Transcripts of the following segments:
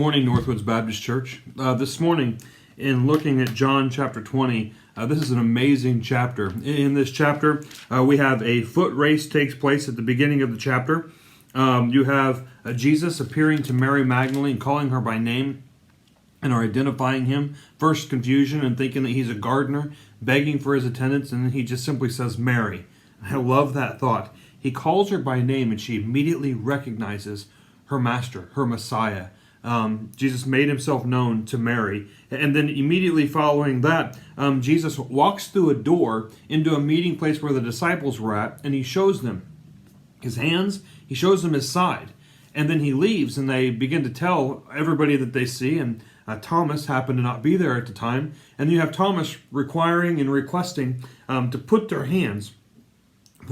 morning, Northwoods Baptist Church. This morning, in looking at John chapter 20, this is an amazing chapter. In this chapter, we have a foot race takes place at the beginning of the chapter. You have Jesus appearing to Mary Magdalene, calling her by name, and are identifying him. First, confusion and thinking that he's a gardener, begging for his attendance, and then he just simply says, Mary. I love that thought. He calls her by name, and she immediately recognizes her master, her Messiah. Jesus made himself known to Mary. And then immediately following that, Jesus walks through a door into a meeting place where the disciples were at, and he shows them his hands, he shows them his side. And then he leaves, and they begin to tell everybody that they see, and Thomas happened to not be there at the time. And you have Thomas requiring and requesting to put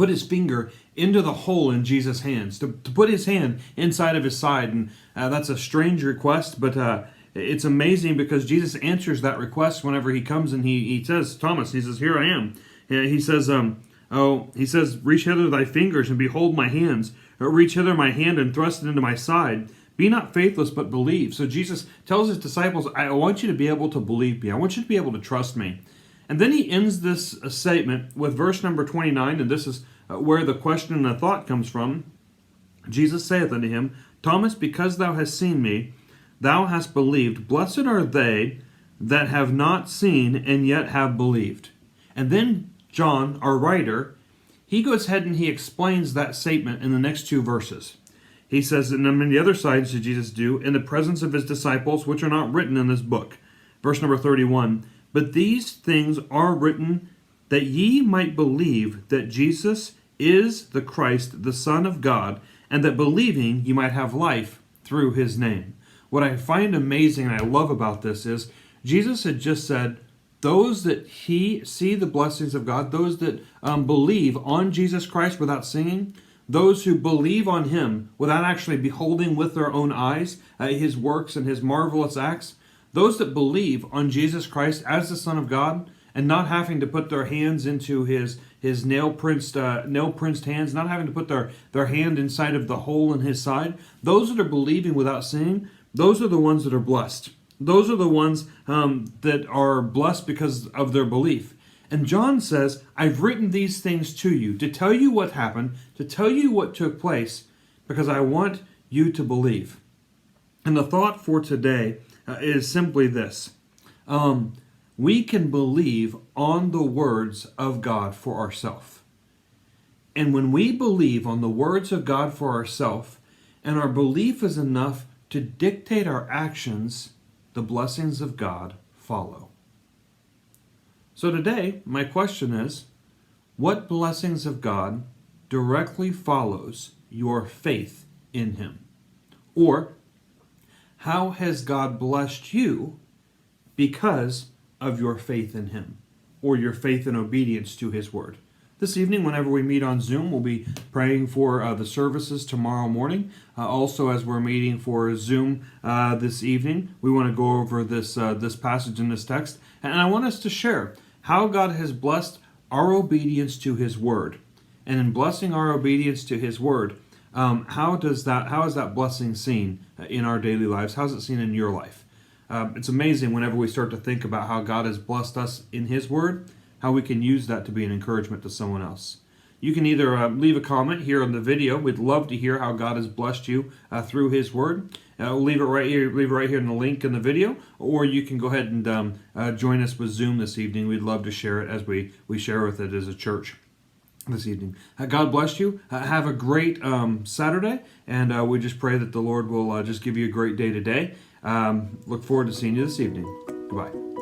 his finger into the hole in Jesus' hands, to put his hand inside of his side. And that's a strange request, but it's amazing because Jesus answers that request whenever he comes and he says, Thomas, he says, here I am. He says, reach hither thy fingers and behold my hands. Reach hither my hand and thrust it into my side. Be not faithless, but believe. So Jesus tells his disciples, I want you to be able to believe me. I want you to be able to trust me. And then he ends this statement with verse number 29, and this is where the question and the thought comes from. Jesus saith unto him, Thomas, because thou hast seen me, thou hast believed. Blessed are they that have not seen and yet have believed. And then John, our writer, he goes ahead and he explains that statement in the next two verses. He says, and then the other sides did Jesus do in the presence of his disciples, which are not written in this book. Verse number 31, but these things are written that ye might believe that Jesus is the Christ, the Son of God, and that believing ye might have life through his name. What I find amazing and I love about this is Jesus had just said, those that see the blessings of God, those that believe on Jesus Christ without singing, those who believe on him without actually beholding with their own eyes his works and his marvelous acts, those that believe on Jesus Christ as the Son of God and not having to put their hands into his nail-printed hands, not having to put their hand inside of the hole in his side, those that are believing without seeing, those are the ones that are blessed. Those are the ones that are blessed because of their belief. And John says, I've written these things to you, to tell you what happened, to tell you what took place, because I want you to believe. And the thought for today is simply this. We can believe on the words of God for ourselves. And when we believe on the words of God for ourselves, and our belief is enough to dictate our actions, the blessings of God follow. So today, my question is, what blessings of God directly follows your faith in him? Or, how has God blessed you because of your faith in him, or your faith and obedience to his word? This evening, whenever we meet on Zoom, we'll be praying for the services tomorrow morning. Also, as we're meeting for Zoom this evening, we want to go over this passage in this text, and I want us to share how God has blessed our obedience to his word. And in blessing our obedience to his word, how is that blessing seen in our daily lives? How is it seen in your life? It's amazing whenever we start to think about how God has blessed us in his word, how we can use that to be an encouragement to someone else. You can either leave a comment here on the video. We'd love to hear how God has blessed you through his word. We'll leave it right here in the link in the video, or you can go ahead and join us with Zoom this evening. We'd love to share it as we share with it as a church this evening. God bless you. Have a great Saturday, and we just pray that the Lord will just give you a great day today. Look forward to seeing you this evening. Goodbye.